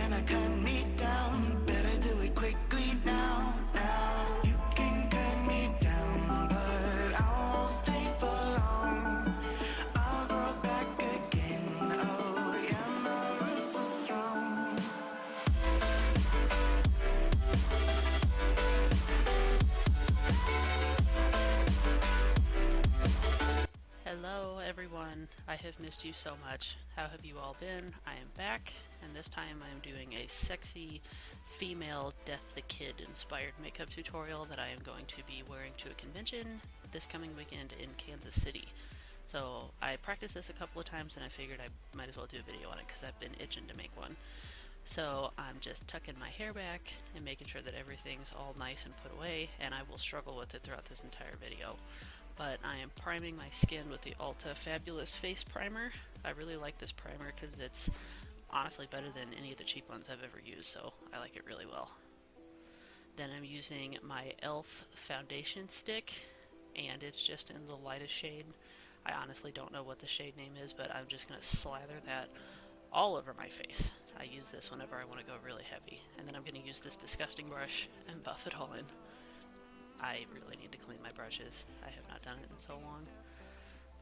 tryna cut me down. Better do it quickly now, now. You can cut me down, but I won't stay for long. I'll grow back again. Oh yeah, my roots are strong. Hello everyone, I have missed you so much. How have you all been? I am back, and this time I am doing a sexy female Death the Kid inspired makeup tutorial that I am going to be wearing to a convention this coming weekend in Kansas City. So I practiced this a couple of times and I figured I might as well do a video on it because I've been itching to make one. So I'm just tucking my hair back and making sure that everything's all nice and put away, and I will struggle with it throughout this entire video. But I am priming my skin with the Ulta Fabulous Face Primer. I really like this primer because it's honestly better than any of the cheap ones I've ever used, so I like it really well. Then I'm using my e.l.f. foundation stick, and it's just in the lightest shade. I honestly don't know what the shade name is, but I'm just going to slather that all over my face. I use this whenever I want to go really heavy. And then I'm going to use this disgusting brush and buff it all in. I really need to clean my brushes. I have not done it in so long.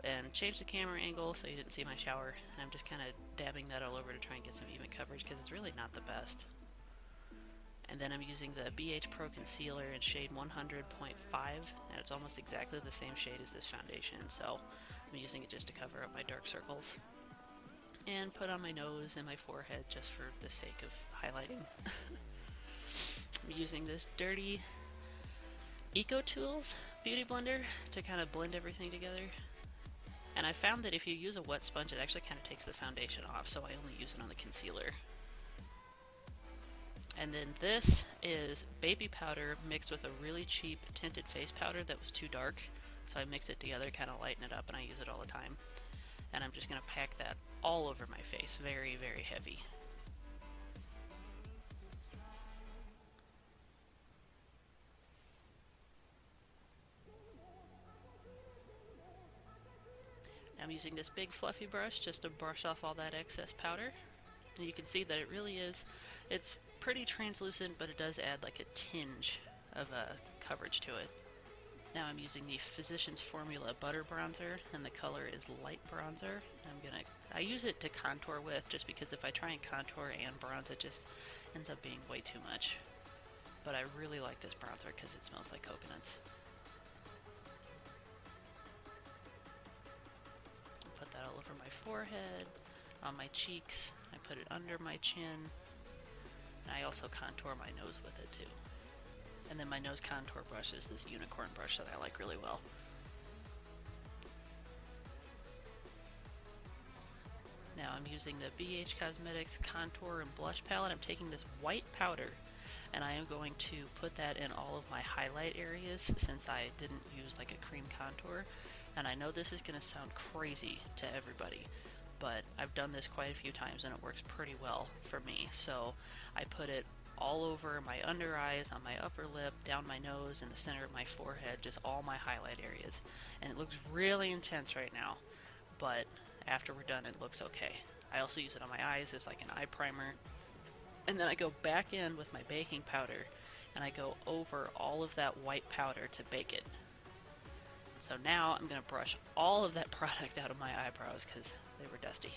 And change the camera angle so you didn't see my shower. And I'm just kind of dabbing that all over to try and get some even coverage because it's really not the best. And then I'm using the BH Pro Concealer in shade 100.5, and it's almost exactly the same shade as this foundation, so I'm using it just to cover up my dark circles. And put on my nose and my forehead just for the sake of highlighting. I'm using this dirty EcoTools Beauty Blender to kind of blend everything together. And I found that if you use a wet sponge, it actually kind of takes the foundation off, so I only use it on the concealer. And then this is baby powder mixed with a really cheap tinted face powder that was too dark, so I mix it together, kind of lighten it up, and I use it all the time. And I'm just going to pack that all over my face, very, very heavy. I'm using this big fluffy brush just to brush off all that excess powder. And you can see that it really is, it's pretty translucent, but it does add like a tinge of coverage to it. Now I'm using the Physicians Formula Butter Bronzer, and the color is light bronzer. I use it to contour with, just because if I try and contour and bronze, it just ends up being way too much. But I really like this bronzer because it smells like coconuts. Put that all over my forehead, on my cheeks. I put it under my chin, and I also contour my nose with it too. And then my nose contour brush is this unicorn brush that I like really well. Now I'm using the BH Cosmetics Contour and Blush Palette. I'm taking this white powder and I am going to put that in all of my highlight areas since I didn't use like a cream contour. And I know this is going to sound crazy to everybody, but I've done this quite a few times and it works pretty well for me. So I put it all over my under eyes, on my upper lip, down my nose, in the center of my forehead, just all my highlight areas. And it looks really intense right now, but after we're done it looks okay. I also use it on my eyes as like an eye primer. And then I go back in with my baking powder and I go over all of that white powder to bake it. So now I'm going to brush all of that product out of my eyebrows because they were dusty.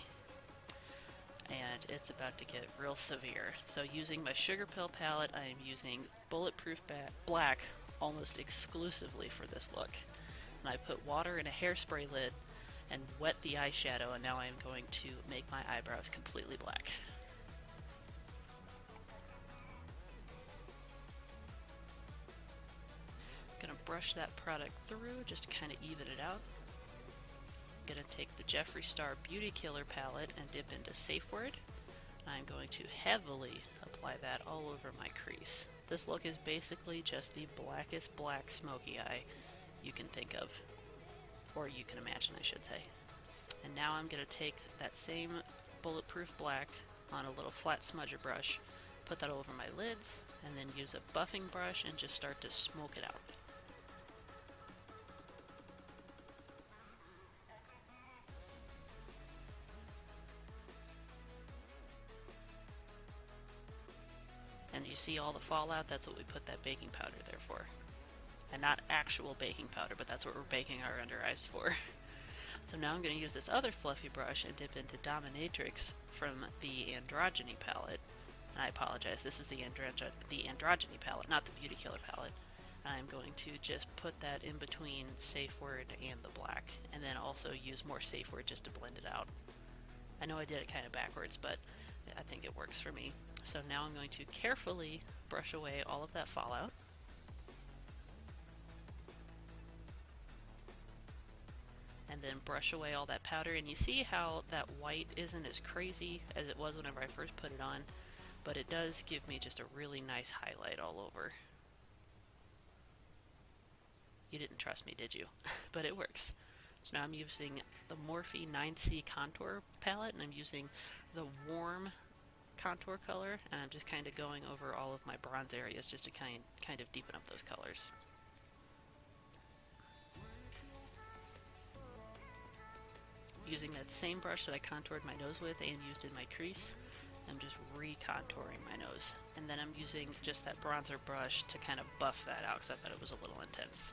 And it's about to get real severe. So using my Sugar Pill palette, I am using Bulletproof Black almost exclusively for this look. And I put water in a hairspray lid and wet the eyeshadow, and now I am going to make my eyebrows completely black. I'm going to brush that product through just to kind of even it out. I'm going to take the Jeffree Star Beauty Killer palette and dip into Safe Word. I'm going to heavily apply that all over my crease. This look is basically just the blackest black smoky eye you can think of, or you can imagine, I should say. And now I'm going to take that same Bulletproof Black on a little flat smudger brush, put that over my lids, and then use a buffing brush and just start to smoke it out. you see all the fallout? That's what we put that baking powder there for. And not actual baking powder, but that's what we're baking our under eyes for. So now I'm going to use this other fluffy brush and dip into Dominatrix from the Androgyny palette. And I apologize, this is the Androgyny palette, not the Beauty Killer palette. And I'm going to just put that in between Safe Word and the black, and then also use more Safe Word just to blend it out. I know I did it kind of backwards, but I think it works for me. So now I'm going to carefully brush away all of that fallout. And then brush away all that powder, and you see how that white isn't as crazy as it was whenever I first put it on, but it does give me just a really nice highlight all over. You didn't trust me, did you? But it works. So now I'm using the Morphe 9C contour palette, and I'm using the warm contour color, and I'm just kind of going over all of my bronze areas just to kind of deepen up those colors. Using that same brush that I contoured my nose with and used in my crease, I'm just re-contouring my nose. And then I'm using just that bronzer brush to kind of buff that out because I thought it was a little intense.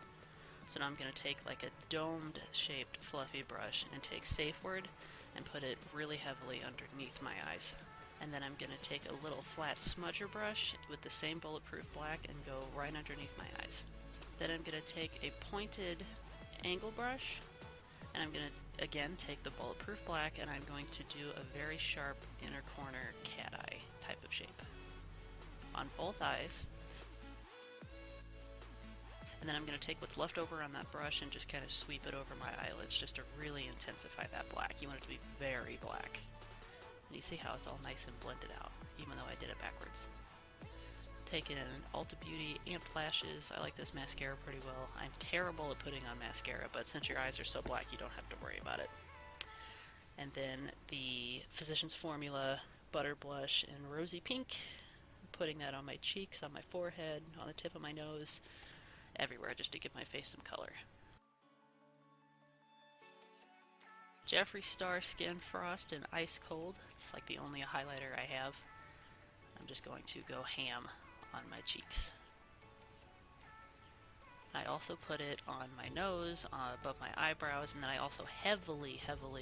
So now I'm going to take like a domed shaped fluffy brush and take Safe Word and put it really heavily underneath my eyes. And then I'm going to take a little flat smudger brush with the same bulletproof black and go right underneath my eyes. Then I'm going to take a pointed angle brush, and I'm going to again take the bulletproof black, and I'm going to do a very sharp inner corner cat eye type of shape on both eyes. And then I'm going to take what's left over on that brush and just kind of sweep it over my eyelids just to really intensify that black. You want it to be very black. And you see how it's all nice and blended out, even though I did it backwards. Taking an Ulta Beauty Amp Lashes. I like this mascara pretty well. I'm terrible at putting on mascara, but since your eyes are so black, you don't have to worry about it. And then the Physicians Formula Butter Blush in Rosy Pink. Putting that on my cheeks, on my forehead, on the tip of my nose, everywhere, just to give my face some color. Jeffree Star Skin Frost in Ice Cold. It's like the only highlighter I have. I'm just going to go ham on my cheeks. I also put it on my nose, above my eyebrows, and then I also heavily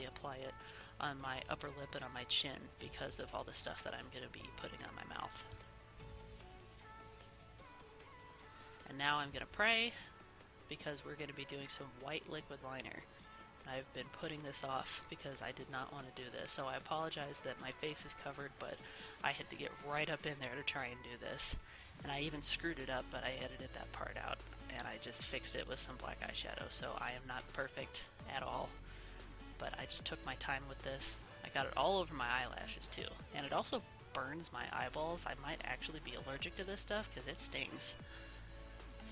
apply it on my upper lip and on my chin because of all the stuff that I'm going to be putting on my mouth. And now I'm going to pray because we're going to be doing some white liquid liner. I've been putting this off because I did not want to do this, so I apologize that my face is covered, but I had to get right up in there to try and do this. And I even screwed it up, but I edited that part out, and I just fixed it with some black eyeshadow, so I am not perfect at all. But I just took my time with this. I got it all over my eyelashes, too. And it also burns my eyeballs. I might actually be allergic to this stuff because it stings.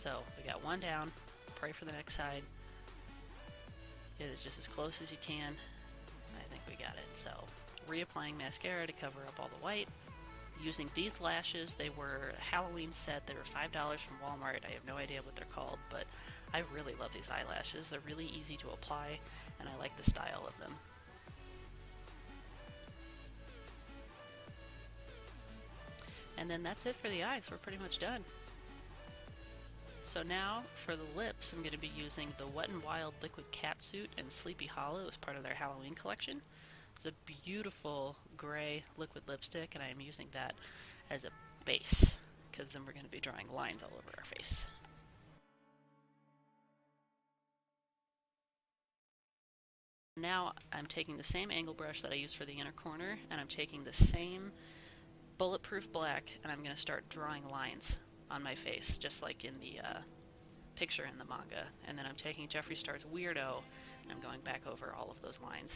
So, we got one down. Pray for the next side. Get it just as close as you can. I think we got it. So, reapplying mascara to cover up all the white. Using these lashes, they were a Halloween set. They were $5 from Walmart. I have no idea what they're called, but I really love these eyelashes. They're really easy to apply, and I like the style of them. And then that's it for the eyes. We're pretty much done. So now, for the lips, I'm going to be using the Wet n Wild Liquid Catsuit and Sleepy Hollow as part of their Halloween collection. It's a beautiful gray liquid lipstick, and I'm using that as a base, because then we're going to be drawing lines all over our face. Now, I'm taking the same angle brush that I used for the inner corner, and I'm taking the same bulletproof black, and I'm going to start drawing lines on my face, just like in the picture in the manga. And then I'm taking Jeffree Star's Weirdo, and I'm going back over all of those lines,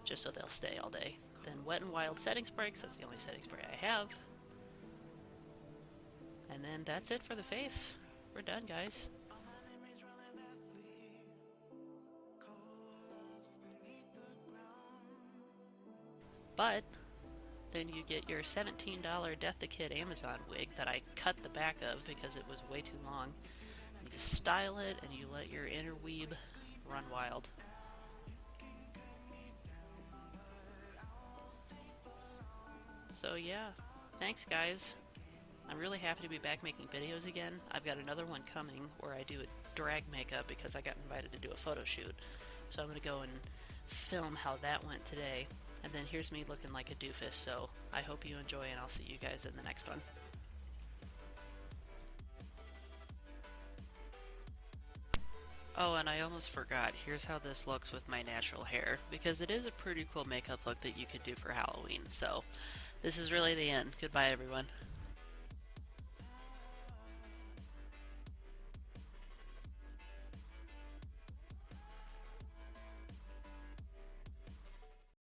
just so they'll stay all day. Then Wet n Wild setting spray, because that's the only setting spray I have. And then that's it for the face. We're done, guys. But then you get your $17 Death the Kid Amazon wig that I cut the back of because it was way too long. You just style it and you let your inner weeb run wild. So yeah, thanks guys. I'm really happy to be back making videos again. I've got another one coming where I do a drag makeup because I got invited to do a photo shoot. So I'm going to go and film how that went today. And then here's me looking like a doofus, so I hope you enjoy and I'll see you guys in the next one. Oh, and I almost forgot, here's how this looks with my natural hair, because it is a pretty cool makeup look that you could do for Halloween, so this is really the end. Goodbye everyone.